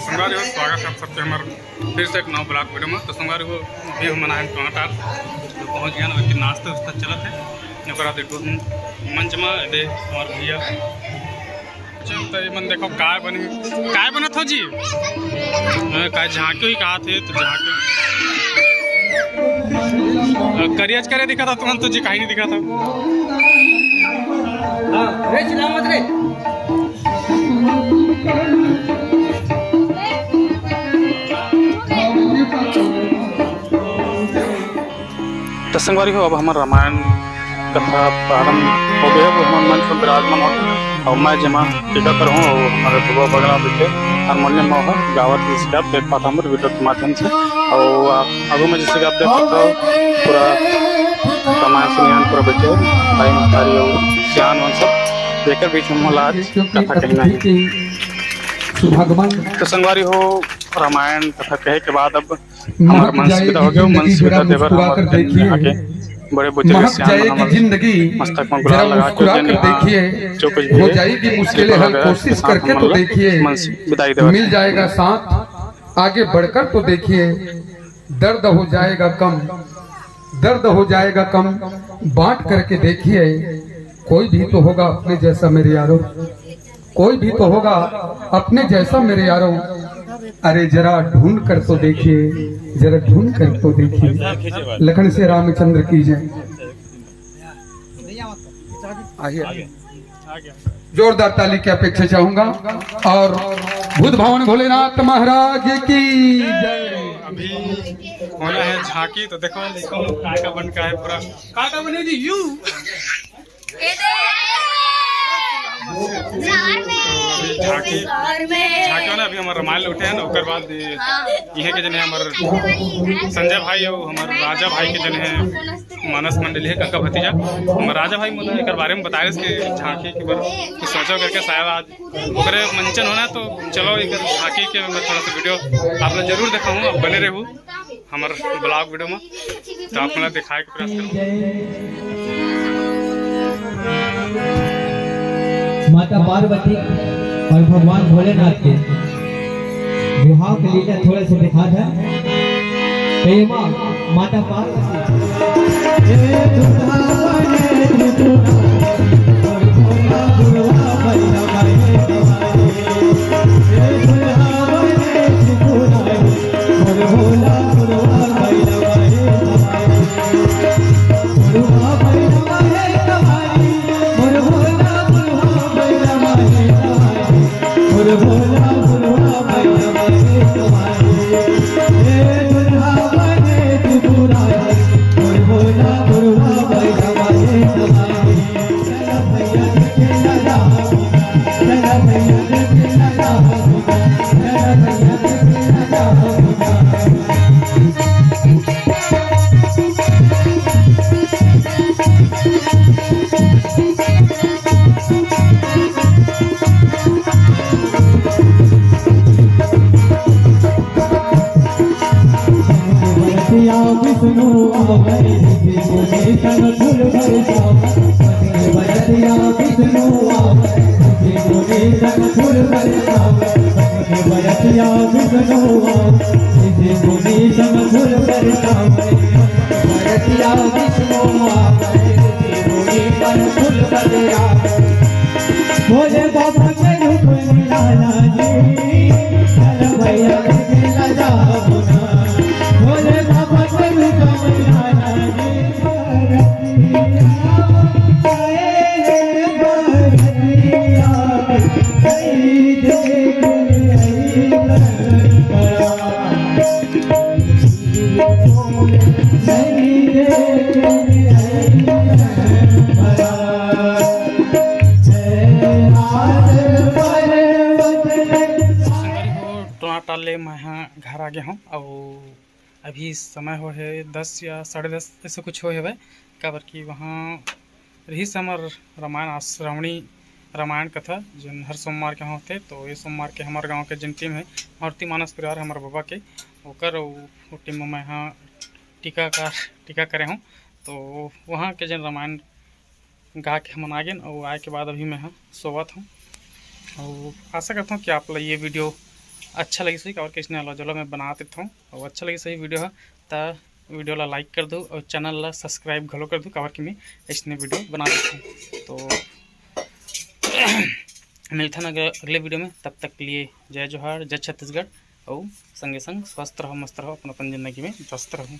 संगवारी हो स्वागत है आप सबके हमारे फिर से एक नौ ब्लॉग वीडियो में। तो संगवारी हो अभी हम मनाए टमाटर तो पहुँच गया ना नाश्ता उस्ता चलत है देखो मंच में दे और भैया चलते मन देखो काय बनत हो जी काय झाँकी ही कहा थे तो झाँकी करियज करे दिखा था तुरंत तो जी कहीं नहीं दिखा था। तो संगवारी हो अब हमारा रामायण कथा प्रारंभ हो गया। वो हमारे मंच पर विराजमान हो और मैं जमा टीकाकर हूँ और हमारे बुआ बगला बैठे हारमोनियम में हो गावत जिसके आप देख पाता हूँ वीडियो के माध्यम से। और आगू में जैसे कि आप देख सकते हो पूरा रामायण सुनियान पूरा बैठे भाई महतारी और सियान वन सब देखकर बीच में आज कथा कहना है। तो संगवारी हो रामायण कथा कहे के बाद अब हमारे मन से विदा हो गया। मन से विदा देवर हमारे बड़े बुजुर्ग जिंदगी मस्तक में गुलाल लगा के देखिए जो कुछ हो जाएगी मुश्किलें हल कोशिश करके तो देखिए विदाई दे मिल जाएगा साथ आगे बढ़कर तो देखिए दर्द हो जाएगा कम बांट करके देखिए कोई भी तो होगा अपने जैसा मेरे यारों कोई भी तो होगा अपने जैसा मेरे यारों। अरे जरा ढूंढ कर तो देखिए लखन से रामचंद्र की जय। जोरदार ताली की अपेक्षा चाहूंगा और बुद्ध भवन भोलेनाथ महाराज की जय। अभी होना है झांकी तो देखो काय का बन का है पूरा काय का बने जी यू झांकी ना अभी हमारे रामायण उठे हैं ना उसके बाद ये के जने हमारे संजय भाई और हमारे राजा भाई के जने हैं मानस मंडली है काका भतीजा हमारे राजा भाई मुझे एक बारे में बताया कि झांकी के बारे कुछ सोचो करके शायद आज ओकरे मंचन होना तो चलो एक झांकी के मैं थोड़ा सा वीडियो आप लोग जरूर दिखाऊँ आप बने रहूँ हमारे ब्लॉग वीडियो में तो आप लोग दिखाए के प्रयास करूँ। माता पार्वती और भगवान भोलेनाथ के विवाह के लिए थोड़े से दिखा था माता पार्वती भोले बाबा के रूप में लाला जी भैया भोले बाबा के रूप में लाला ले मैं यहाँ घर आ गया हूँ और अभी समय हो है 10 या 10:30 ऐसे कुछ हो है काबर कि वहाँ रही से हमार रामायण श्रावणी रामायण कथा जो हर सोमवार के होते तो ये सोमवार के हमारे गांव के जिन टीम है मारुति मानस परिवार हमारे बाबा के ओकर टीम में मैं यहाँ टीका करे हूँ तो वहाँ के जन रामायण गा के हम आ गए और आए के बाद अभी मैं यहाँ सोवत हूँ और आशा करता हूँ कि आप लोग ये वीडियो अच्छा लगी सही और किसने अला जोला मैं बना देता हूँ और अच्छा लगी सही वीडियो है तो वीडियो ला लाइक कर दो और चैनल ला सब्सक्राइब घलो कर दो काबर कि मैं इसने वीडियो बना देता हूँ। तो मिलते हैं अगले वीडियो में, तब तक के लिए जय जोहार, जय छत्तीसगढ़ और संगे संग स्वस्थ रहो, मस्त रहो, अपन अपन जिंदगी में व्यस्त रहो।